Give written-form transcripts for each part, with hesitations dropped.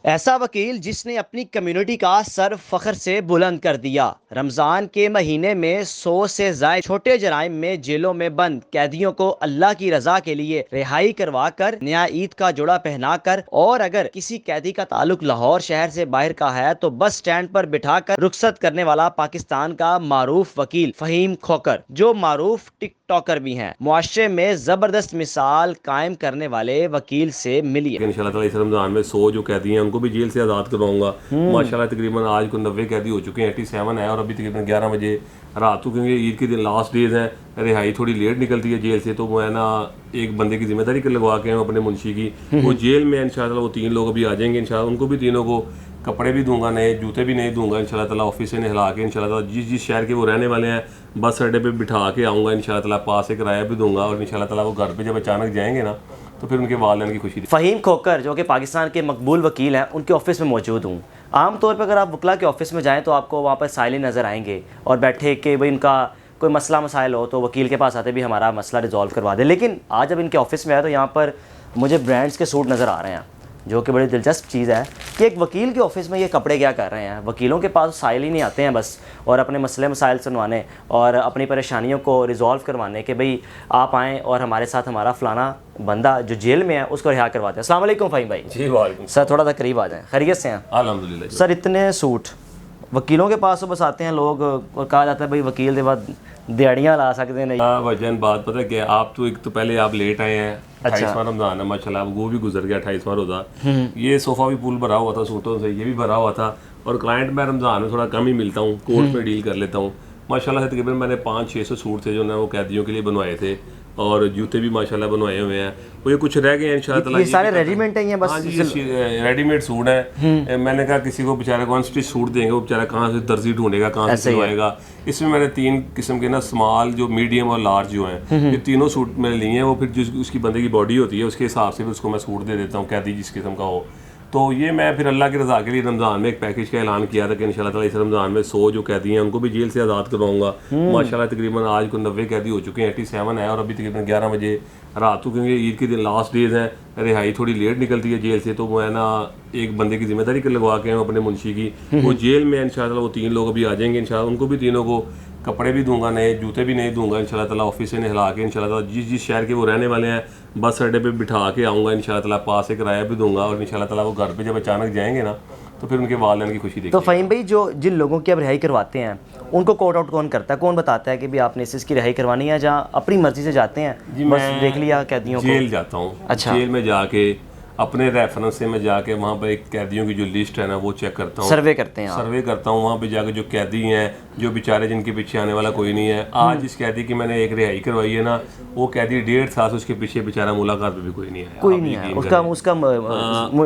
ऐसा वकील जिसने अपनी कम्युनिटी का सर फख्र से बुलंद कर दिया। रमज़ान के महीने में 100 से ज़ायद छोटे जराइम में जेलों में बंद कैदियों को अल्लाह की रजा के लिए रिहाई करवा कर नया ईद का जोड़ा पहना कर, और अगर किसी कैदी का ताल्लुक लाहौर शहर से बाहर का है तो बस स्टैंड पर बिठा कर रुखसत करने वाला पाकिस्तान का मारूफ वकील फ़हीम खोकर, जो मारूफ टिकटॉकर भी हैं, मुआशरे में ज़बरदस्त मिसाल कायम करने वाले वकील से मिली है। इंशाल्लाह ताला इस रमज़ान में 100 जो कैदी हैं उनको भी जेल से आज़ाद करवाऊंगा। माशाल्लाह तकरीबन आज को 90 कैदी हो चुके हैं, 87 है, और अभी तकरीबन 11 बजे रात को, क्योंकि ईद के दिन लास्ट डेज हैं, रिहाई थोड़ी लेट निकलती है जेल से, तो वो है ना एक बंदे की जिम्मेदारी कर लगवा के हम अपने मुंशी की, वो जेल में इंशाल्लाह वो 3 लोग अभी आ जाएंगे इंशाल्लाह। उनको भी तीनों को कपड़े भी दूंगा, नए जूते भी नहीं दूंगा इंशाल्लाह ताला। ऑफिस से नहला के इंशाल्लाह ताला जिस शहर के वो रहने वाले हैं बस अड्डे पे बिठा के आऊँगा इंशाल्लाह ताला, पास से किराया भी दूंगा, और इंशाल्लाह ताला वो घर पे जब अचानक जाएंगे ना तो फिर उनके वालिदैन की खुशी। फ़हीम खोकर जो कि पाकिस्तान के मकबूल वकील हैं, उनके ऑफिस में मौजूद हूँ। आमतौर पर अगर आप वकला के ऑफिस में जाएँ तो आपको वहाँ पर साइलें नज़र आएंगे और बैठे कि भाई उनका कोई मसला मसाइल हो तो वकील के पास आते भी हमारा मसला रिजॉल्व करवा दे। लेकिन आज जब इनके ऑफिस में आया तो यहाँ पर मुझे ब्रांड्स के सूट नज़र आ रहे हैं, जो कि बड़ी दिलचस्प चीज़ है कि एक वकील के ऑफिस में ये कपड़े क्या कर रहे हैं। वकीलों के पास साइल ही नहीं आते हैं बस, और अपने मसले मसाइल सुनवाने और अपनी परेशानियों को रिजॉल्व करवाने के भाई आप आएँ और हमारे साथ हमारा फ़लाना बंदा जो जेल में है उसको रिहा करवाते हैं। अस्सलाम वालेकुम फ़हीम भाई। जी वालेकुम सर, थोड़ा सा करीब आ जाएँ, खैरियत से हैं? अल्हम्दुलिल्लाह। सर, इतने सूट वकीलों के पास तो बस आते हैं लोग, और कहा जाता है भाई वकील के बाद दिहाड़ियाँ ला सकते नहीं। वजन बात पता है क्या, आप तो एक तो पहले आप लेट आए हैं, 28वां रमज़ान है माशाल्लाह, वो भी गुजर गया 28वां रोज़ा। ये सोफ़ा भी फुल भरा हुआ था सूटों से, ये भी भरा हुआ था, और क्लाइंट मैं रमज़ान में थोड़ा कम ही मिलता हूँ, कोर्ट में डील कर लेता हूँ माशाल्लाह से। तकरीबन मैंने 500-600 सूट थे जो ना वो कैदियों के लिए बनवाए थे, और जूते भी माशाल्लाह बनवाए हुए हैं। वो ये कुछ रह गए हैं इंशाल्लाह ताला। ये सारे रेडीमेड हैं बस? हाँ जी, रेडीमेड सूट है। मैंने कहा किसी को बेचारे को अनस्टिच सूट देंगे, वो बेचारा कहाँ से दर्जी ढूंढेगा, कहाँ से सिलवाएगा। इसमें मैंने 3 किस्म के ना स्मॉल, जो मीडियम और लार्ज जो हैं, ये तीनों सूट मैंने लिए हैं। वो फिर जिस उसकी बंदे की बॉडी होती है उसके हिसाब से उसको मैं सूट दे देता हूँ, कैदी जिस किस्म का हो। तो ये मैं फिर अल्लाह की रज़ा के लिए रमज़ान में एक पैकेज का ऐलान किया था कि इंशाल्लाह ताला इस रमज़ान में 100 जो कैदी हैं उनको भी जेल से आज़ाद करवाऊंगा। माशाल्लाह तकरीबन आज को 90 कैदी हो चुके हैं, 87 है, और अभी तकरीबन 11 बजे रात को, क्योंकि ईद के दिन लास्ट डेज हैं, रिहाई थोड़ी लेट निकलती है जेल से, तो वो है ना एक बंदे की जिम्मेदारी कर लगवा के हम अपने मुंशी की, वो जेल में इंशाल्लाह वो 3 लोग अभी आ जाएंगे इंशाल्लाह। उनको भी तीनों को कपड़े भी दूंगा, नए जूते भी नहीं दूंगा इंशाल्लाह ताला। ऑफिस से नहला के इंशाल्लाह ताला जिस शहर के वो रहने वाले हैं बस अड्डे पे बिठा के आऊँगा इंशाल्लाह ताला, पास से किराया भी दूंगा, और इंशाल्लाह ताला वो घर पे जब अचानक जाएंगे ना तो फिर उनके वालिदैन की खुशी देखिए। तो फ़हीम भाई, जो जिन लोगों की अब रिहाई करवाते हैं उनको कोर्ट आउट कौन करता है, कौन बताता है कि भाई आपने इसकी रिहाई करवानी है, जहाँ अपनी मर्जी से जाते हैं? जी, बस मैं देख लिया कैदियों को, जेल जाता हूँ। अच्छा। जेल में जाके अपने रेफरेंस से मैं जाके वहाँ पर एक कैदियों की जो लिस्ट है ना वो चेक करता हूँ, सर्वे करते हैं आप? सर्वे करता हूँ वहाँ पे जाके, जो कैदी हैं जो बेचारे जिनके पीछे आने वाला कोई नहीं है। आज इस कैदी की मैंने एक रिहाई करवाई है ना, वो कैदी 1.5 साल से उसके पीछे बेचारा मुलाकात पे भी कोई नहीं आया, कोई नहीं है। उसका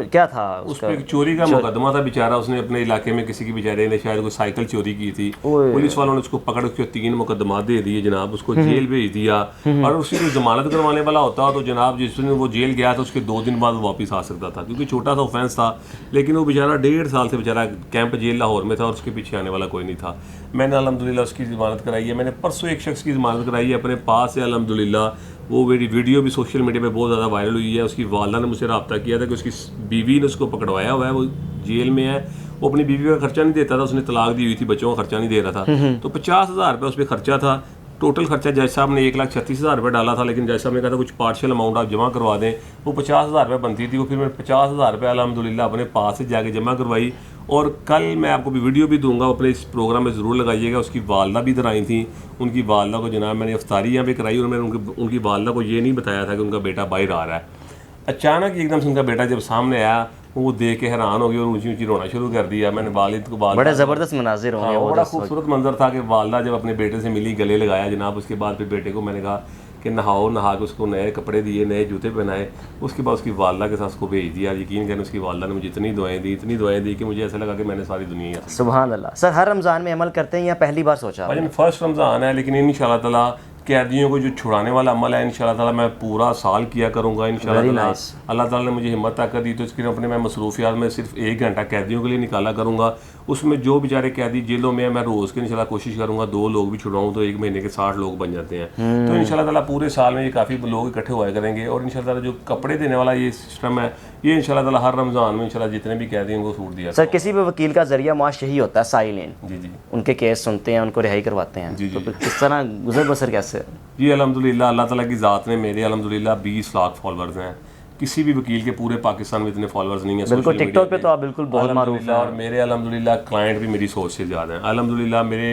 क्या था? उस पर चोरी का मुकदमा था बेचारा, उसने अपने इलाके में किसी की बेचारे ने शायद कोई साइकिल चोरी की थी, पुलिस वालों ने उसको पकड़ के 3 मुकदमा दे दिए जनाब, उसको जेल भेज दिया। और उसकी कोई जमानत करवाने वाला होता तो जनाब जिस दिन वो जेल गया था उसके 2 दिन बाद वापस आ सकता था, क्योंकि छोटा सा ऑफेंस था। लेकिन वो बेचारा 1.5 साल से बेचारा कैंप जेल लाहौर में था और उसके पीछे आने वाला कोई नहीं था। मैंने अल्हम्दुलिल्लाह उसकी ज़मानत कराई है। मैंने परसों एक शख्स की ज़मानत कराई है अपने पास से अल्हम्दुलिल्लाह। वो मेरी वीडियो भी सोशल मीडिया पे बहुत ज़्यादा वायरल हुई है। उसकी वालदा ने मुझसे रब्ता किया था कि उसकी बीवी ने उसको पकड़वाया हुआ है, वो जेल में है, वो अपनी बीवी का खर्चा नहीं देता था, उसने तलाक दी हुई थी, बच्चों का खर्चा नहीं दे रहा था, तो 50,000 रुपये उस पर खर्चा था। टोटल खर्चा जज साहब ने 1,36,000 रुपये डाला था, लेकिन जज साहब ने कहा था कुछ पार्शियल अमाउंट आप जमा करवा दें, वो 50,000 रुपये बनती थी। वो फिर मैंने 50,000 रुपये अल्हम्दुलिल्लाह अपने पास से जाके जमा करवाई। और कल मैं आपको भी वीडियो भी दूंगा, अपने इस प्रोग्राम में ज़रूर लगाइएगा। उसकी वालदा भी इधर आई थी, उनकी वालदा को जनाब मैंने इफ्तारी यहाँ पे कराई, और मैंने उनकी वालदा को ये नहीं बताया था कि उनका बेटा बाहर आ रहा है। अचानक एकदम से उनका बेटा जब सामने आया, वो देख के हैरान हो गई और ऊंची ऊंची रोना शुरू कर दिया। मैंने वालिद को बड़ा ज़बरदस्त मनाजिर होंगे, बड़ा खूबसूरत मंजर था कि वालदा जब अपने बेटे से मिली, गले लगाया जनाब। उसके बाद फिर बेटे को मैंने कहा कि नहाओ, नहा के उसको नए कपड़े दिए, नए जूते पहनाए। उसके बाद उसकी वालदा के साथ उसको भेज दिया। यकीन करें उसकी वालदा ने मुझे इतनी दुआएं दी कि मुझे ऐसा लगा कि मैंने सारी दुनिया। सुभान अल्लाह। सर, हर रमज़ान में अमल करते हैं या पहली बार सोचा? भाई फर्स्ट रमज़ान है, लेकिन इंशाअल्लाह ताला कैदियों को जो छुड़ाने वाला अमल है इंशाल्लाह ताला मैं पूरा साल किया करूँगा इंशाल्लाह ताला। अल्लाह ताला ने मुझे हिम्मत ताकत दी तो इसके अपने मैं मसरूफियात में सिर्फ 1 घंटा कैदियों के लिए निकाला करूँगा। उसमें जो बेचारे कैदी जेलों में मैं रोज़ की इंशाल्लाह कोशिश करूँगा 2 लोग भी छुड़ाऊँ तो 1 महीने के 60 लोग बन जाते हैं। तो इंशाल्लाह ताला पूरे साल में ये काफ़ी लोग इकट्ठे हुआ करेंगे। और इंशाल्लाह ताला जो कपड़े देने वाला ये सिस्टम है ये इंशाल्लाह ताला हर रमज़ान में इंशाल्लाह जितने भी कैदी हैं उनको छूट दिया। सर किसी भी वकील का जरिया माश यही होता है साइलेंट, जी जी, उनके केस सुनते हैं, उनको रिहाई करवाते हैं। जी, जी। तो किस तरह गुजर बसर कैसे? जी अल्हम्दुलिल्लाह अल्लाह ताला की ज़ात ने मेरे अल्हम्दुलिल्लाह 20 लाख फॉलोअर्स हैं। किसी भी वकील के पूरे पाकिस्तान में इतने फॉलोअर्स नहीं है। बिल्कुल टिकटॉक पे तो आप बिल्कुल बहुत मारूफ हैं। और मेरे अल्हम्दुलिल्लाह क्लाइंट भी मेरी सोच से ज़्यादा हैं। अल्हम्दुलिल्लाह मेरे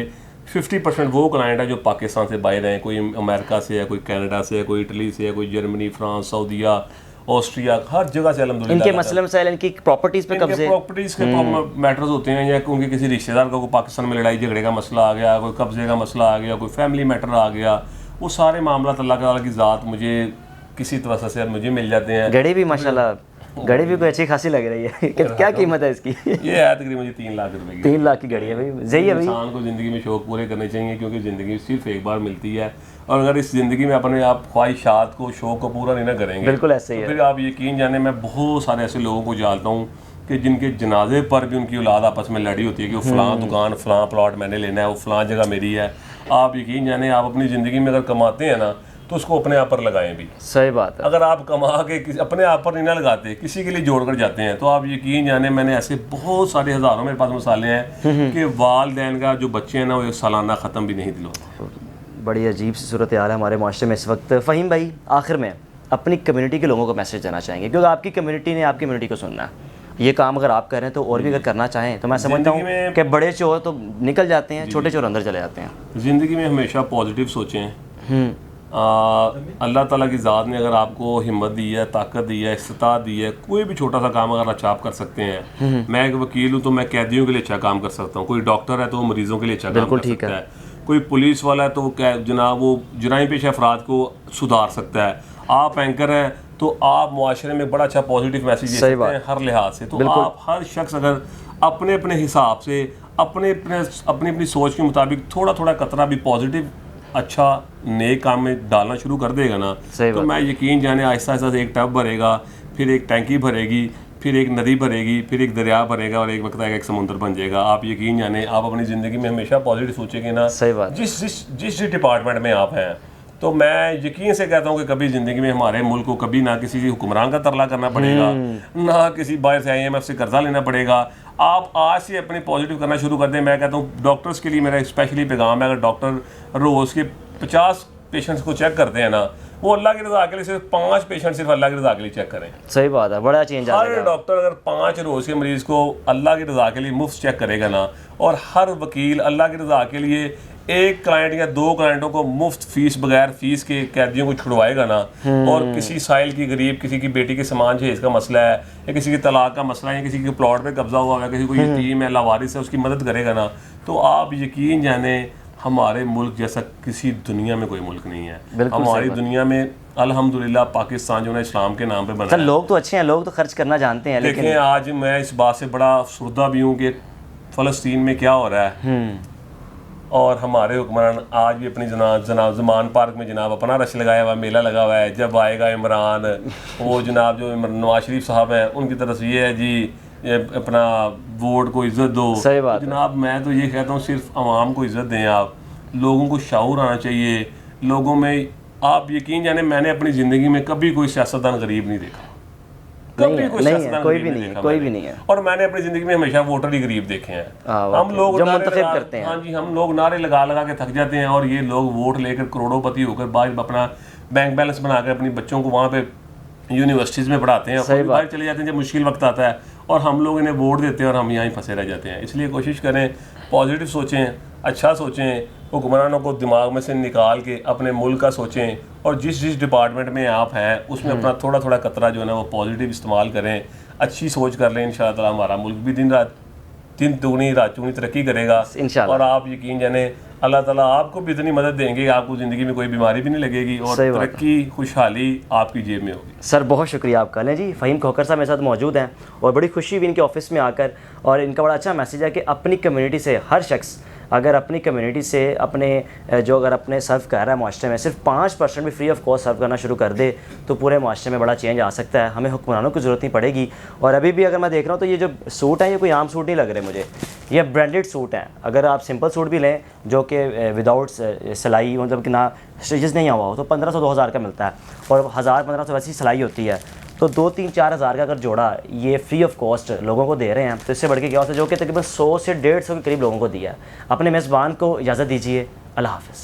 50% वो क्लाइंट है जो पाकिस्तान से बाहर हैं, कोई अमेरिका से है, कोई कनाडा से है, कोई इटली से है, कोई जर्मनी, फ्रांस, सऊदीया, ऑस्ट्रिया, हर जगह से अल्हम्दुलिल्लाह। इनके मसले मसाइल इनकी प्रॉपर्टीज़ पे कब्जे, प्रॉपर्टीज़ के मैटर्स होते हैं या उनके किसी रिश्तेदार का कोई पाकिस्तान में लड़ाई झगड़े का मसला आ गया, कोई कब्जे का मसला आ गया, कोई फैमिली मैटर आ गया, वो सारे मामला अल्लाह ताला की ज़ात मुझे किसी तरह से मुझे मिल जाते हैं। घड़ी भी माशाल्लाह घड़ी भी कोई अच्छी खासी लग रही है। क्या कीमत है इसकी? ये है तकरीबन मुझे 3 लाख रुपए की। 3 लाख की घड़ी है भाई, सही है भाई। इंसान को ज़िंदगी में शौक पूरे करने चाहिए क्योंकि ज़िंदगी सिर्फ एक बार मिलती है और अगर इस ज़िंदगी में अपने आप ख्वाहिशात को शौक को पूरा नहीं ना करेंगे बिल्कुल ऐसे ही तो है। फिर आप यकीन जाने मैं बहुत सारे ऐसे लोगों को जानता हूँ कि जिनके जनाजे पर भी उनकी औलाद आपस में लड़ी होती है कि वो फ़लाँ दुकान फ़लाँ प्लॉट मैंने लेना है, वो फ़लाँ जगह मेरी है। आप यकीन जाने आप अपनी ज़िंदगी में अगर कमाते हैं ना तो उसको अपने आप पर लगाएं भी। सही बात है। अगर आप कमा के अपने आप पर नहीं ना लगाते किसी के लिए जोड़ कर जाते हैं तो आप यकीन जाने मैंने ऐसे बहुत सारे हज़ारों मेरे पास मिसालें हैं कि वालदैन का जो बच्चे हैं ना वो सालाना ख़त्म भी नहीं दिलवाते। बड़ी अजीब सी सूरत हाल है हमारे माशरे में इस वक्त। फ़हीम भाई आखिर में अपनी कम्युनिटी के लोगों को मैसेज देना चाहेंगे क्योंकि आपकी कम्युनिटी ने आपकी कम्युनिटी को सुनना है। ये काम अगर आप कर रहे हैं तो और भी अगर करना चाहें तो मैं समझता हूँ कि बड़े चोर तो निकल जाते हैं, छोटे चोर अंदर चले जाते हैं। ज़िंदगी में हमेशा पॉजिटिव सोचें। अल्लाह ताला की ज़ात ने अगर आपको हिम्मत दी है, ताकत दी है, इस्तात दी है, कोई भी छोटा सा काम अगर अच्छा आप कर सकते हैं। मैं एक वकील हूँ तो मैं कैदियों के लिए अच्छा काम कर सकता हूँ, कोई डॉक्टर है तो वो मरीजों के लिए अच्छा काम कर सकता है, कोई पुलिस वाला है तो वो जनाब वो जुराइम पेश अफराद को सुधार सकता है। आप एंकर हैं तो आप मुआशरे में बड़ा अच्छा पॉजिटिव मैसेज दे सकते हैं हर लिहाज से। तो आप हर शख्स अगर अपने अपने हिसाब से अपने अपनी सोच के मुताबिक थोड़ा थोड़ा कतरा भी पॉजिटिव अच्छा नए काम में डालना शुरू कर देगा ना तो मैं यकीन जाने आहिस्ता आहिस्ता से एक टब भरेगा, फिर एक टैंकी भरेगी, फिर एक नदी भरेगी, फिर एक दरिया भरेगा और एक वक्त आएगा एक समुद्र बन जाएगा। आप यकीन जाने आप अपनी ज़िंदगी में हमेशा पॉजिटिव सोचेंगे ना। सही बात। जिस डिपार्टमेंट में आप हैं तो मैं यकीन से कहता हूँ कि कभी ज़िंदगी में हमारे मुल्क को कभी ना किसी हुक्मरान का तरला करना पड़ेगा, ना किसी बाहर से IMF से कर्जा लेना पड़ेगा। आप आज से अपनी पॉजिटिव करना शुरू कर दें। मैं कहता हूँ डॉक्टर्स के लिए मेरा स्पेशली पैगाम है, अगर डॉक्टर रोज़ के 50 पेशेंट्स को चेक करते हैं ना वो अल्लाह की रज़ा के लिए सिर्फ 5 पेशेंट सिर्फ अल्लाह की रज़ा के लिए चेक करें। सही बात है, बड़ा चेंज आ हर डॉक्टर अगर 5 रोज़ के मरीज़ को अल्लाह की रज़ा के लिए मुफ्त चेक करेगा ना और हर वकील अल्लाह की रज़ा के लिए 1 क्लाइंट या 2 क्लाइंटों को मुफ्त फीस बगैर फीस के कैदियों को छुड़वाएगा ना और किसी साइल की गरीब किसी की बेटी के समान जहेज का मसला है या किसी की तलाक का मसला है या किसी के प्लॉट पे कब्जा हुआ है, किसी को यतीम है लावारिस है, उसकी मदद करेगा ना तो आप यकीन जाने हमारे मुल्क जैसा किसी दुनिया में कोई मुल्क नहीं है। हमारी दुनिया में अल्हम्दुलिल्लाह पाकिस्तान जो है इस्लाम के नाम पे बना है। लोग तो अच्छे हैं, लोग तो खर्च करना जानते हैं। लेकिन आज मैं इस बात से बड़ा अफसरदा भी हूँ कि फ़लस्तीन में क्या हो रहा है और हमारे हुक्मरान आज भी अपनी जनाब ज़मान पार्क में जनाब अपना रश लगाया हुआ मेला लगा हुआ है। जब आएगा इमरान वो जनाब जो नवाज शरीफ साहब हैं उनकी तरफ से ये है जी ये अपना वोट को इज़्ज़त दो। सही बात तो जनाब मैं तो ये कहता हूँ सिर्फ आवाम को इज़्ज़त दें, आप लोगों को शऊर आना चाहिए लोगों में। आप यकीन जाने मैंने अपनी ज़िंदगी में कभी कोई सियासतदान गरीब नहीं देखा, कभी कोई सियासतदान कोई भी नहीं है। और मैंने अपनी ज़िंदगी में हमेशा वोटर ही गरीब देखे हैं। हम लोग जो मुंतखब करते हैं, हाँ जी, हम लोग नारे लगा लगा के थक जाते हैं और ये लोग वोट लेकर करोड़ोंपति होकर बाद अपना बैंक बैलेंस बनाकर अपनी बच्चों को वहाँ पे यूनिवर्सिटीज़ में पढ़ाते हैं, बाहर चले जाते हैं जब मुश्किल वक्त आता है और हम लोग इन्हें वोट देते हैं और हम यहाँ ही फंसे रह जाते हैं। इसलिए कोशिश करें पॉजिटिव सोचें, अच्छा सोचें, हुक्मरानों को दिमाग में से निकाल के अपने मुल्क का सोचें और जिस डिपार्टमेंट में आप हैं उसमें अपना थोड़ा थोड़ा कतरा जो है ना वो पॉजिटिव इस्तेमाल करें, अच्छी सोच कर लें। इंशाअल्लाह ताला हमारा मुल्क भी दिन दुगनी रात चौगुनी तरक्की करेगा और आप यकीन जाने अल्लाह ताला आपको भी इतनी मदद देंगे, आपको ज़िंदगी में कोई बीमारी भी नहीं लगेगी और तरक्की खुशहाली आपकी जेब में होगी। सर बहुत शुक्रिया आपका। लें जी, फ़हीम खोखर साहब मेरे साथ मौजूद हैं और बड़ी खुशी हुई इनके ऑफिस में आकर और इनका बड़ा अच्छा मैसेज है कि अपनी कम्युनिटी से हर शख्स अगर अपनी कम्युनिटी से अपने जो अगर अपने सर्व कर रहा है माशरे में सिर्फ 5% भी फ्री ऑफ कॉस्ट सर्व करना शुरू कर दे तो पूरे माशरे में बड़ा चेंज आ सकता है। हमें हुक्मरानों की ज़रूरत नहीं पड़ेगी। और अभी भी अगर मैं देख रहा हूँ तो ये जो सूट हैं ये कोई आम सूट नहीं लग रहे मुझे, ये ब्रांडेड सूट हैं। अगर आप सिंपल सूट भी लें जो कि विदाउट सिलाई मतलब कि ना स्टिचेस नहीं हुआ हो तो 1500-2000 का मिलता है, और 1000-1500 वैसी सिलाई होती है। तो 2-3-4 हज़ार का अगर जोड़ा ये फ्री ऑफ कॉस्ट लोगों को दे रहे हैं तो इससे बढ़ के क्या होता है, जो कि तकरीबन 100 से 150 के करीब लोगों को दिया है। अपने मेज़बान को इजाज़त दीजिए। अल्लाह हाफ़िज़।